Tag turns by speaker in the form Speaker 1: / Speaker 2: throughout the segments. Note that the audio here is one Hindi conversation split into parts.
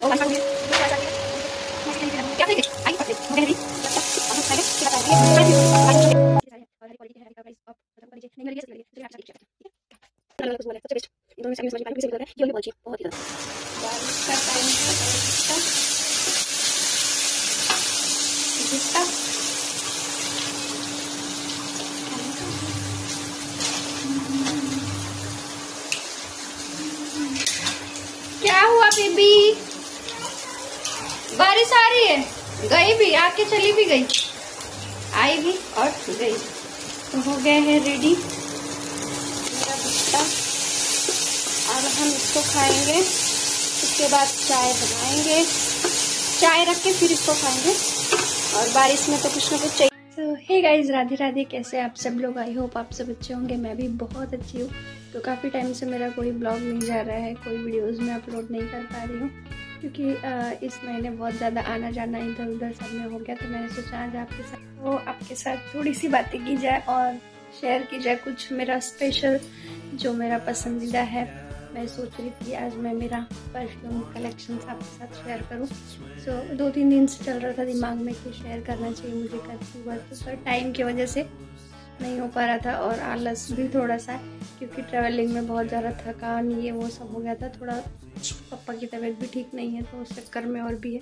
Speaker 1: क्या हुआ बेबी? बारिश आ रही है, गई भी, आके चली भी गई, आई भी और गई। तो हो गया है रेडी मेरा भुट्टा, और हम इसको खाएंगे। उसके बाद चाय बनाएंगे, चाय रख के फिर इसको खाएंगे। और बारिश में तो कुछ ना कुछ चाहिए। तो हे गाइस, राधे राधे, कैसे आप सब लोग? आई होप आप सब अच्छे होंगे। मैं भी बहुत अच्छी हूँ। तो काफ़ी टाइम से मेरा कोई ब्लॉग नहीं जा रहा है, कोई वीडियोस में अपलोड नहीं कर पा रही हूँ, क्योंकि इस महीने बहुत ज़्यादा आना जाना इधर उधर सब में हो गया। तो मैंने सोचा आज आपके साथ थोड़ी सी बातें की जाए और शेयर की जाए कुछ मेरा स्पेशल जो मेरा पसंदीदा है। मैं सोच रही थी आज मैं मेरा परफ्यूम कलेक्शन आपके साथ शेयर करूं। सो 2-3 दिन से चल रहा था दिमाग में कि शेयर करना चाहिए मुझे, करती हुआ, तो पर टाइम की वजह से नहीं हो पा रहा था। और आलस भी थोड़ा सा, क्योंकि ट्रैवलिंग में बहुत ज़्यादा थकान ये वो सब हो गया था। थोड़ा पापा की तबीयत भी ठीक नहीं है, तो उस चक्कर में और भी है।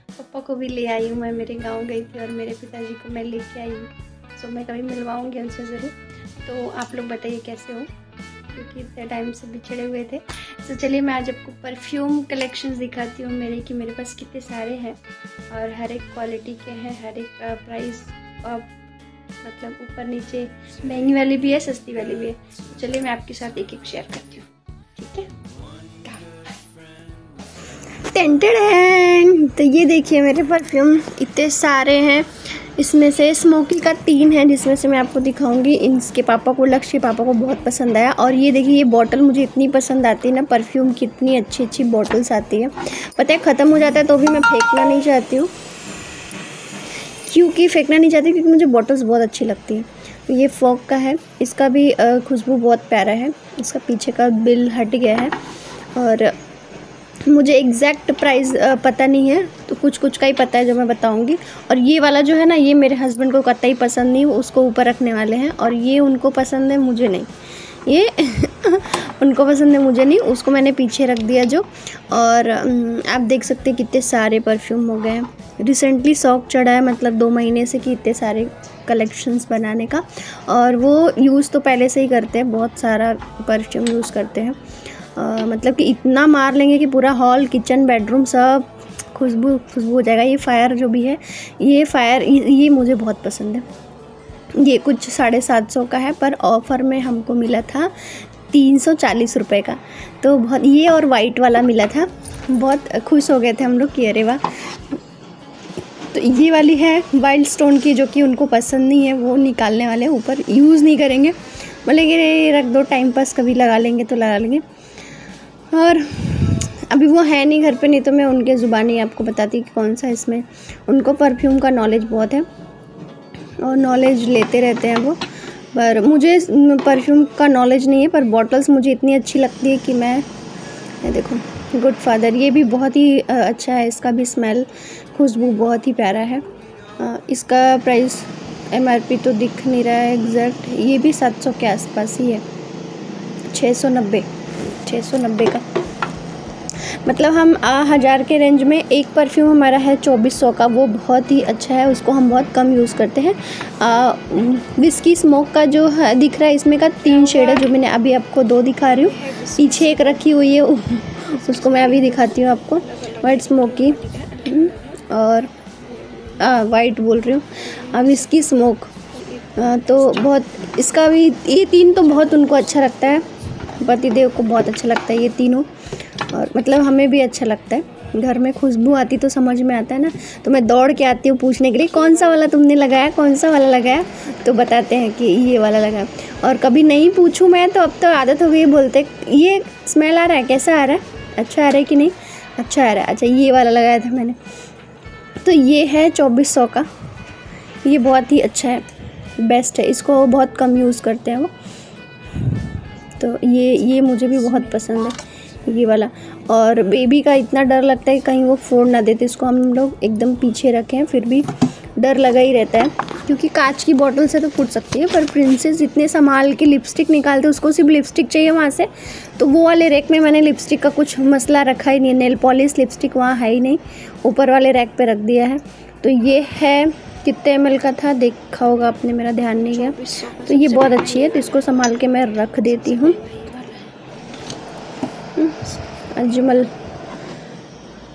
Speaker 1: पापा को भी ले आई हूँ मैं, मेरे गाँव गई थी, और मेरे पिताजी को मैं लेके आई हूँ। सो मैं कभी मिलवाऊँगी उनसे ज़रूर। तो आप लोग बताइए कैसे हो, क्योंकि इतने टाइम से बिछड़े हुए थे। तो चलिए मैं आज आपको परफ्यूम कलेक्शंस दिखाती हूँ मेरे, कि मेरे पास कितने सारे हैं और हर एक क्वालिटी के हैं, हर एक प्राइस मतलब ऊपर नीचे, महंगी वाली भी है, सस्ती वाली भी है। तो चलिए मैं आपके साथ एक एक शेयर करती हूँ, ठीक है? तो ये देखिए मेरे परफ्यूम इतने सारे हैं। इसमें से स्मोकी का 3 है, जिसमें से मैं आपको दिखाऊंगी। इनके पापा को, लक्ष्य के पापा को बहुत पसंद आया। और ये देखिए, ये बॉटल मुझे इतनी पसंद आती है ना, परफ्यूम की इतनी अच्छी अच्छी बॉटल्स आती है। पता है ख़त्म हो जाता है तो भी मैं फेंकना नहीं चाहती हूँ, क्योंकि मुझे बॉटल्स बहुत अच्छी लगती हैं। तो ये फॉग का है, इसका भी खुशबू बहुत प्यारा है। इसका पीछे का बिल हट गया है, और मुझे एग्जैक्ट प्राइस पता नहीं है, तो कुछ कुछ का ही पता है जो मैं बताऊंगी। और ये वाला जो है ना, ये मेरे हस्बैंड को कतई पसंद नहीं, वो उसको ऊपर रखने वाले हैं। और ये उनको पसंद है, मुझे नहीं। ये उनको पसंद है, मुझे नहीं, उसको मैंने पीछे रख दिया जो। और आप देख सकते हैं कितने सारे परफ्यूम हो गए हैं। रिसेंटली शौक चढ़ा है, मतलब 2 महीने से, कि इतने सारे कलेक्शंस बनाने का। और वो यूज़ तो पहले से ही करते हैं, बहुत सारा परफ्यूम यूज़ करते हैं। मतलब कि इतना मार लेंगे कि पूरा हॉल, किचन, बेडरूम सब खुशबू हो जाएगा। ये फायर जो भी है, ये मुझे बहुत पसंद है। ये कुछ 750 का है, पर ऑफ़र में हमको मिला था 340 रुपये का। तो बहुत, ये और वाइट वाला मिला था, बहुत खुश हो गए थे हम लोग कि अरे वाह। तो ये वाली है वाइल्ड स्टोन की, जो कि उनको पसंद नहीं है, वो निकालने वाले हैं, ऊपर यूज़ नहीं करेंगे, बोले कि रख दो, टाइम पास कभी लगा लेंगे तो लगा लेंगे। और अभी वो है नहीं घर पे, नहीं तो मैं उनके ज़ुबानी आपको बताती कि कौन सा इसमें। उनको परफ्यूम का नॉलेज बहुत है और नॉलेज लेते रहते हैं वो, पर मुझे परफ्यूम का नॉलेज नहीं है। पर बॉटल्स मुझे इतनी अच्छी लगती है कि मैं, ये देखो, गुड फादर, ये भी बहुत ही अच्छा है। इसका भी स्मेल, खुशबू बहुत ही प्यारा है। इसका प्राइस MRP तो दिख नहीं रहा है एग्जैक्ट, ये भी 700 के आसपास ही है, 690 का। मतलब हम 1000 के रेंज में एक परफ्यूम हमारा है 2400 का, वो बहुत ही अच्छा है, उसको हम बहुत कम यूज़ करते हैं। विस्की स्मोक का जो है दिख रहा है, इसमें का 3 शेड है, जो मैंने अभी आपको 2 दिखा रही हूँ। पीछे एक रखी हुई है, उसको मैं अभी दिखाती हूँ आपको। वाइट स्मोकी और वाइट बोल रही हूँ, अब विस्की स्मोक। तो बहुत, इसका भी ये 3 तो बहुत उनको अच्छा लगता है, पतिदेव को बहुत अच्छा लगता है ये तीनों। और मतलब हमें भी अच्छा लगता है। घर में खुशबू आती तो समझ में आता है ना, तो मैं दौड़ के आती हूँ पूछने के लिए, कौन सा वाला तुमने लगाया, कौन सा वाला लगाया, तो बताते हैं कि ये वाला लगाया। और कभी नहीं पूछूँ मैं तो, अब तो आदत हो गई, बोलते ये स्मेल आ रहा है, कैसा आ रहा है, अच्छा आ रहा है कि नहीं, अच्छा आ रहा है, अच्छा ये वाला लगाया था मैंने। तो ये है 2400 का, ये बहुत ही अच्छा है, बेस्ट है, इसको बहुत कम यूज़ करते हैं वो। तो ये मुझे भी बहुत पसंद है। ये वाला। और बेबी का इतना डर लगता है कहीं वो फोड़ ना देते, इसको हम लोग एकदम पीछे रखे हैं, फिर भी डर लगा ही रहता है क्योंकि कांच की बोतल से तो फूट सकती है। पर प्रिंसेस इतने संभाल के लिपस्टिक निकालते, उसको सिर्फ लिपस्टिक चाहिए वहाँ से, तो वो वाले रैक में मैंने लिपस्टिक का कुछ मसला रखा ही नहीं, नेल पॉलिश लिपस्टिक वहाँ है ही नहीं, ऊपर वाले रैक पे रख दिया है। तो ये है, कितने ml का था देखा होगा आपने, मेरा ध्यान नहीं गया। तो ये बहुत अच्छी है, तो इसको संभाल के मैं रख देती हूँ। अजमल,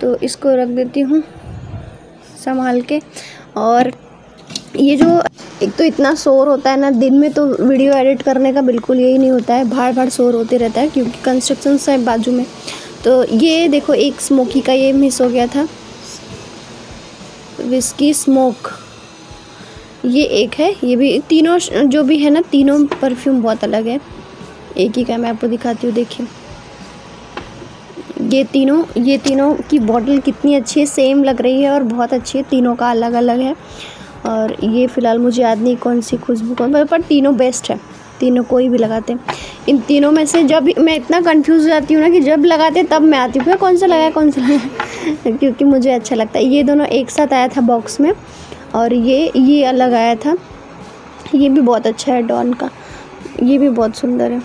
Speaker 1: तो इसको रख देती हूँ संभाल के। और ये जो एक तो इतना शोर होता है ना दिन में, तो वीडियो एडिट करने का बिल्कुल यही नहीं होता है, भाड़ भाड़ शोर होते रहता है क्योंकि कंस्ट्रक्शन है बाजू में। तो ये देखो एक स्मोकी का ये मिस हो गया था, विस्की स्मोक, ये एक है। ये भी तीनों जो भी है ना, तीनों परफ्यूम बहुत अलग है। एक ही का मैं आपको दिखाती हूँ, देखिए ये तीनों की बॉटल कितनी अच्छी है, सेम लग रही है और बहुत अच्छी है, तीनों का अलग अलग है। और ये फ़िलहाल मुझे याद नहीं कौन सी खुशबू कौन, पर तीनों बेस्ट है, तीनों कोई भी लगाते हैं। इन तीनों में से जब मैं इतना कंफ्यूज हो जाती हूँ ना कि जब लगाते तब मैं आती हूँ कौन सा लगाया कौन सा लगाया क्योंकि मुझे अच्छा लगता है। ये दोनों एक साथ आया था बॉक्स में, और ये अलग आया था। ये भी बहुत अच्छा है डॉन का, ये भी बहुत सुंदर है।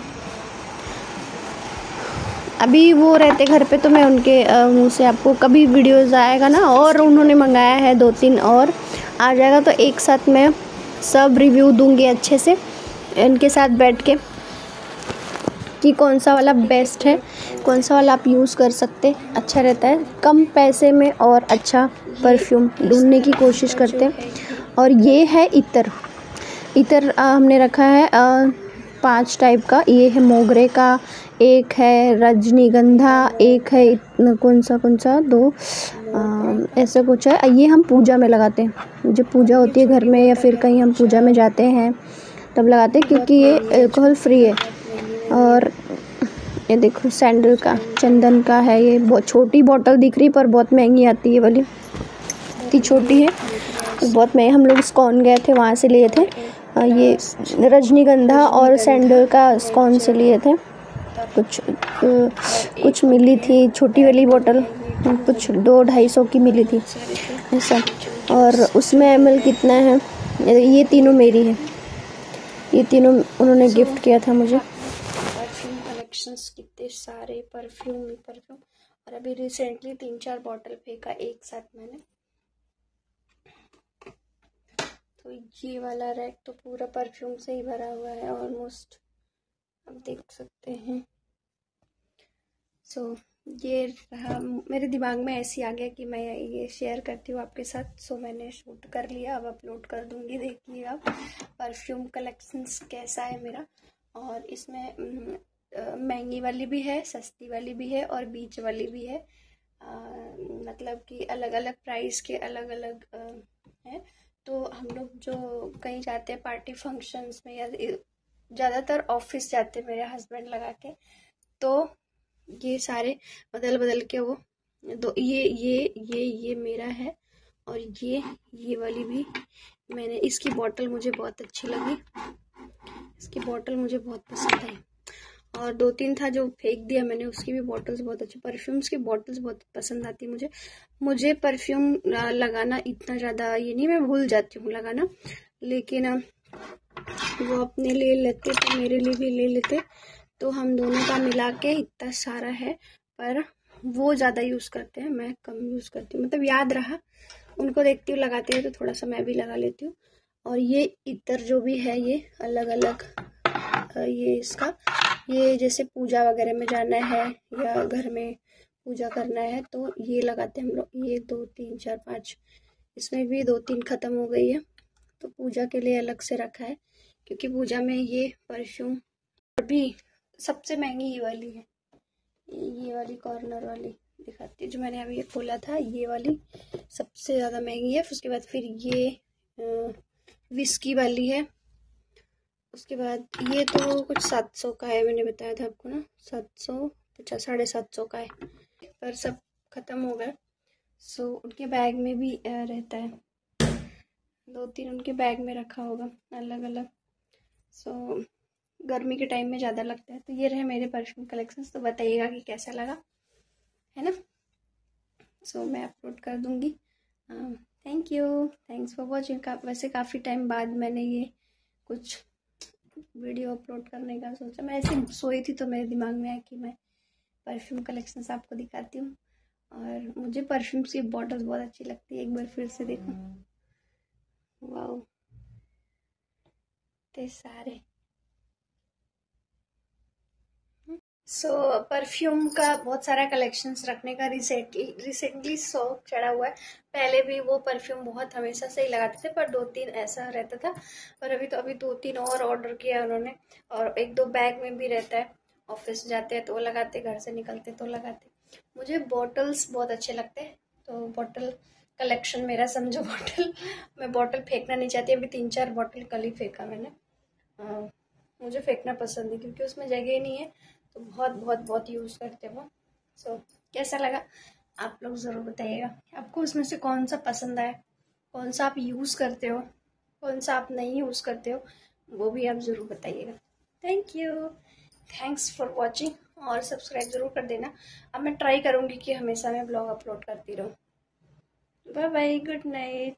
Speaker 1: अभी वो रहते घर पे तो मैं उनके मुंह से आपको कभी वीडियोस आएगा ना, और उन्होंने मंगाया है 2-3 और आ जाएगा, तो एक साथ मैं सब रिव्यू दूंगी अच्छे से इनके साथ बैठ के कि कौन सा वाला बेस्ट है, कौन सा वाला आप यूज़ कर सकते, अच्छा रहता है कम पैसे में और अच्छा परफ्यूम ढूंढने की कोशिश करते हैं। और ये है इतर हमने रखा है 5 टाइप का। ये है मोगरे का, एक है रजनीगंधा, एक है कौन सा 2 ऐसा कुछ है। ये हम पूजा में लगाते हैं, जब पूजा होती है घर में या फिर कहीं हम पूजा में जाते हैं तब लगाते हैं क्योंकि ये अल्कोहल फ्री है। और ये देखो सैंडल का, चंदन का है। ये बहुत छोटी बोतल दिख रही पर बहुत महंगी आती है वाली, इतनी छोटी है, बहुत महंगी। हम लोग स्कॉन गए थे वहाँ से लिए थे। ये रजनीगंधा और सैंडल का स्कॉन से लिए थे। कुछ मिली थी छोटी वाली बोतल, कुछ 200-250 की मिली थी ऐसा। और उसमें ml कितना है, ये तीनों मेरी है, ये तीनों उन्होंने गिफ्ट किया था मुझे। परफ्यूम कलेक्शंस कितने सारे परफ्यूम। और अभी रिसेंटली 3-4 बॉटल फेंका एक साथ मैंने। तो ये वाला रैक तो पूरा परफ्यूम से ही भरा हुआ है ऑलमोस्ट, आप देख सकते हैं। ये रहा, मेरे दिमाग में ऐसे आ गया कि मैं ये शेयर करती हूँ आपके साथ, मैंने शूट कर लिया, अब अपलोड कर दूँगी। देखिए आप परफ्यूम कलेक्शंस कैसा है मेरा। और इसमें महंगी वाली भी है, सस्ती वाली भी है और बीच वाली भी है। मतलब कि अलग अलग प्राइस के अलग अलग है। तो हम लोग जो कहीं जाते हैं पार्टी फंक्शंस में या ज़्यादातर ऑफिस जाते हैं मेरे हस्बैंड लगा के, तो ये सारे बदल बदल के वो ये मेरा है। और ये वाली भी मैंने, इसकी बोतल मुझे बहुत अच्छी लगी, इसकी बोतल मुझे बहुत पसंद आई। और 2-3 था जो फेंक दिया मैंने, उसकी भी बॉटल्स बहुत अच्छी। परफ्यूम्स की बॉटल्स बहुत पसंद आती है मुझे परफ्यूम लगाना इतना ज़्यादा ये नहीं, मैं भूल जाती हूँ लगाना, लेकिन वो अपने लिए लेते तो मेरे लिए भी ले लेते, तो हम दोनों का मिला के इतना सारा है। पर वो ज़्यादा यूज़ करते हैं, मैं कम यूज़ करती हूँ, मतलब याद रहा, उनको देखती हूँ लगाते हैं तो थोड़ा सा मैं भी लगा लेती हूँ। और ये इतर जो भी है ये अलग अलग, ये इसका, ये जैसे पूजा वगैरह में जाना है या घर में पूजा करना है तो ये लगाते हैं हम लोग। 1 2 3 4 5, इसमें भी 2-3 ख़त्म हो गई है, तो पूजा के लिए अलग से रखा है क्योंकि पूजा में ये परफ्यूम। अभी सबसे महंगी ये वाली है, ये वाली कॉर्नर वाली दिखाती है जो मैंने अभी ये खोला था, ये वाली सबसे ज़्यादा महंगी है। उसके बाद फिर ये विस्की वाली है। उसके बाद ये तो कुछ 700 का है, मैंने बताया था आपको ना, 750 750 का है, पर सब ख़त्म हो गया। उनके बैग में भी रहता है, 2-3 उनके बैग में रखा होगा अलग अलग। गर्मी के टाइम में ज़्यादा लगता है। तो ये रहे मेरे परफ्यूम कलेक्शंस, तो बताइएगा कि कैसा लगा, है ना। सो मैं अपलोड कर दूँगी। Thank you, thanks for watching. वैसे काफ़ी टाइम बाद मैंने ये कुछ वीडियो अपलोड करने का सोचा। मैं ऐसे सोई थी तो मेरे दिमाग में आया कि मैं परफ्यूम कलेक्शंस आपको दिखाती हूँ। और मुझे परफ्यूम्स की बॉटल्स बहुत अच्छी लगती है। एक बार फिर से देखो, वाओ, इतने सारे। सो परफ्यूम का बहुत सारा कलेक्शंस रखने का रिसेंटली शौक चढ़ा हुआ है। पहले भी वो परफ्यूम बहुत हमेशा से ही लगाते थे, पर 2-3 ऐसा रहता था। पर अभी 2-3 और ऑर्डर किया उन्होंने, और 1-2 बैग में भी रहता है। ऑफिस जाते हैं तो वो लगाते, घर से निकलते तो लगाते। मुझे बॉटल्स बहुत अच्छे लगते हैं, तो बॉटल कलेक्शन मेरा समझो। बॉटल, मैं बॉटल फेंकना नहीं चाहती। अभी 3-4 बॉटल कल ही फेंका मैंने। मुझे फेंकना पसंद है क्योंकि उसमें जगह ही नहीं है, तो बहुत बहुत बहुत यूज़ करते हो। सो कैसा लगा आप लोग ज़रूर बताइएगा। आपको उसमें से कौन सा पसंद आया, कौन सा आप यूज़ करते हो, कौन सा आप नहीं यूज़ करते हो, वो भी आप ज़रूर बताइएगा। Thank you, thanks for watching, और सब्सक्राइब ज़रूर कर देना। अब मैं ट्राई करूँगी कि हमेशा मैं ब्लॉग अपलोड करती रहूँ। Bye bye, good night.